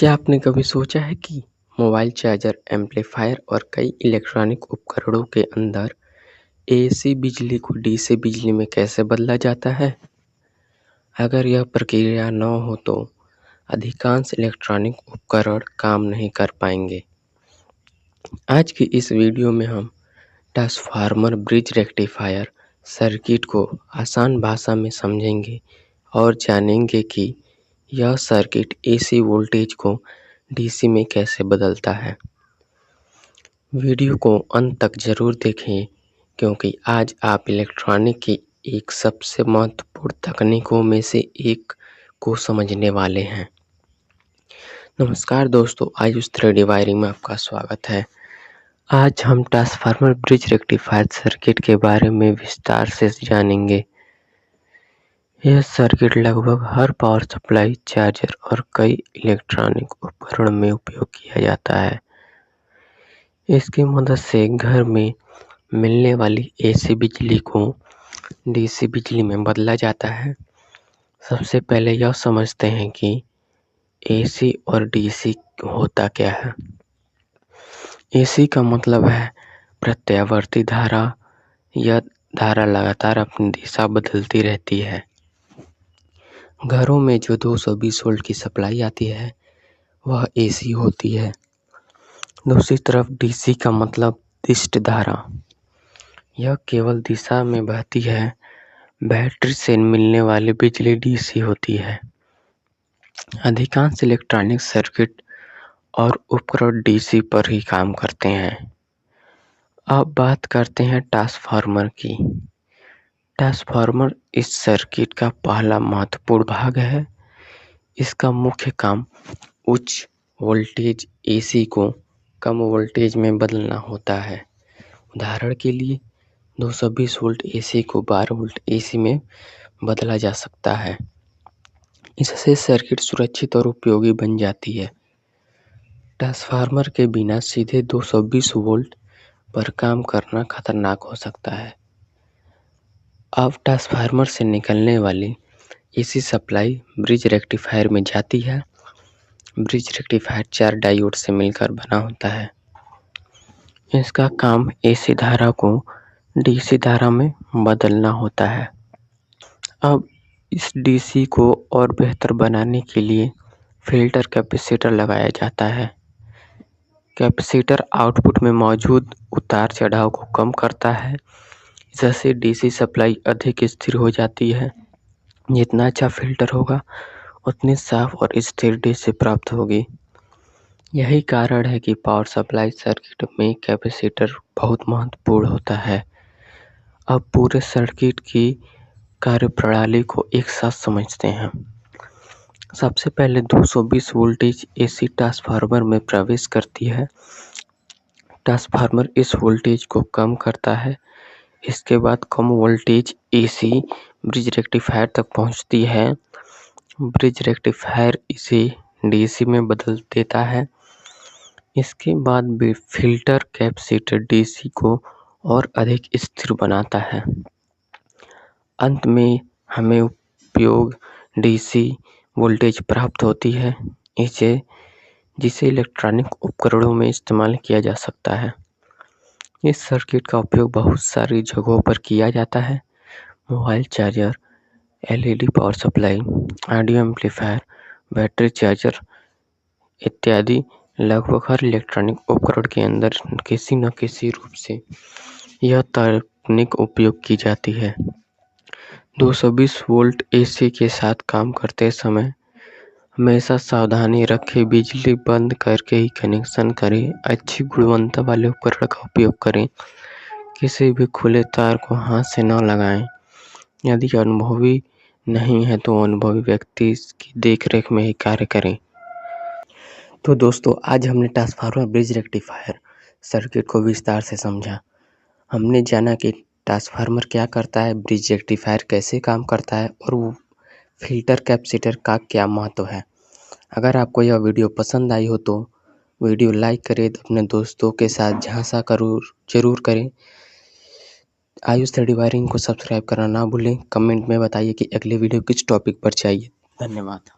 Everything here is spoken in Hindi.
क्या आपने कभी सोचा है कि मोबाइल चार्जर, एम्पलीफायर और कई इलेक्ट्रॉनिक उपकरणों के अंदर एसी बिजली को डीसी बिजली में कैसे बदला जाता है? अगर यह प्रक्रिया न हो तो अधिकांश इलेक्ट्रॉनिक उपकरण काम नहीं कर पाएंगे। आज की इस वीडियो में हम ट्रांसफार्मर ब्रिज रेक्टिफायर सर्किट को आसान भाषा में समझेंगे और जानेंगे कि यह सर्किट एसी वोल्टेज को डीसी में कैसे बदलता है। वीडियो को अंत तक जरूर देखें क्योंकि आज आप इलेक्ट्रॉनिक की एक सबसे महत्वपूर्ण तकनीकों में से एक को समझने वाले हैं। नमस्कार दोस्तों, आयुष 3D वायरिंग में आपका स्वागत है। आज हम ट्रांसफार्मर ब्रिज रेक्टिफायर सर्किट के बारे में विस्तार से जानेंगे। यह सर्किट लगभग हर पावर सप्लाई, चार्जर और कई इलेक्ट्रॉनिक उपकरण में उपयोग किया जाता है। इसकी मदद से घर में मिलने वाली एसी बिजली को डीसी बिजली में बदला जाता है। सबसे पहले यह समझते हैं कि एसी और डीसी होता क्या है। एसी का मतलब है प्रत्यावर्ती धारा। यह धारा लगातार अपनी दिशा बदलती रहती है। घरों में जो 220 वोल्ट की सप्लाई आती है वह एसी होती है। दूसरी तरफ डीसी का मतलब दिष्ट धारा। यह केवल दिशा में बहती है। बैटरी से मिलने वाली बिजली डीसी होती है। अधिकांश इलेक्ट्रॉनिक सर्किट और उपकरण डीसी पर ही काम करते हैं। अब बात करते हैं ट्रांसफार्मर की। ट्रांसफार्मर इस सर्किट का पहला महत्वपूर्ण भाग है। इसका मुख्य काम उच्च वोल्टेज एसी को कम वोल्टेज में बदलना होता है। उदाहरण के लिए 220 वोल्ट एसी को 12 वोल्ट एसी में बदला जा सकता है। इससे सर्किट सुरक्षित और उपयोगी बन जाती है। ट्रांसफार्मर के बिना सीधे 220 वोल्ट पर काम करना खतरनाक हो सकता है। अब ट्रांसफार्मर से निकलने वाली एसी सप्लाई ब्रिज रेक्टिफायर में जाती है। ब्रिज रेक्टिफायर 4 डायोड से मिलकर बना होता है। इसका काम एसी धारा को डीसी धारा में बदलना होता है। अब इस डीसी को और बेहतर बनाने के लिए फिल्टर कैपेसिटर लगाया जाता है। कैपेसिटर आउटपुट में मौजूद उतार चढ़ाव को कम करता है। जैसे डीसी सप्लाई अधिक स्थिर हो जाती है। जितना अच्छा फिल्टर होगा उतनी साफ और स्थिर डीसी प्राप्त होगी। यही कारण है कि पावर सप्लाई सर्किट में कैपेसिटर बहुत महत्वपूर्ण होता है। अब पूरे सर्किट की कार्यप्रणाली को एक साथ समझते हैं। सबसे पहले 220 वोल्टेज एसी ट्रांसफार्मर में प्रवेश करती है। ट्रांसफार्मर इस वोल्टेज को कम करता है। इसके बाद कम वोल्टेज एसी ब्रिज रेक्टिफायर तक पहुंचती है। ब्रिज रेक्टिफायर इसे डीसी में बदल देता है। इसके बाद फिल्टर कैपेसिटर डीसी को और अधिक स्थिर बनाता है। अंत में हमें उपयोग डीसी वोल्टेज प्राप्त होती है, जिसे इलेक्ट्रॉनिक उपकरणों में इस्तेमाल किया जा सकता है। इस सर्किट का उपयोग बहुत सारी जगहों पर किया जाता है। Mobile charger, LED power supply, audio amplifier, battery charger इत्यादि लगभग हर इलेक्ट्रॉनिक उपकरण के अंदर किसी न किसी रूप से यह तकनीक उपयोग की जाती है। 220 वोल्ट एसी के साथ काम करते समय हमेशा सावधानी रखें। बिजली बंद करके ही कनेक्शन करें। अच्छी गुणवत्ता वाले उपकरण का उपयोग करें। किसी भी खुले तार को हाथ से न लगाएं। यदि अनुभवी नहीं है तो अनुभवी व्यक्ति की देखरेख में ही कार्य करें। तो दोस्तों, आज हमने ट्रांसफार्मर ब्रिज रेक्टिफायर सर्किट को विस्तार से समझा। हमने जाना कि ट्रांसफार्मर क्या करता है, ब्रिज रेक्टिफायर कैसे काम करता है और वो फिल्टर कैपेसिटर का क्या महत्व है। अगर आपको यह वीडियो पसंद आई हो तो वीडियो लाइक करें, तो अपने दोस्तों के साथ झांसा जरूर करें। आयुष 3D वायरिंग को सब्सक्राइब करना ना भूलें। कमेंट में बताइए कि अगले वीडियो किस टॉपिक पर चाहिए। धन्यवाद।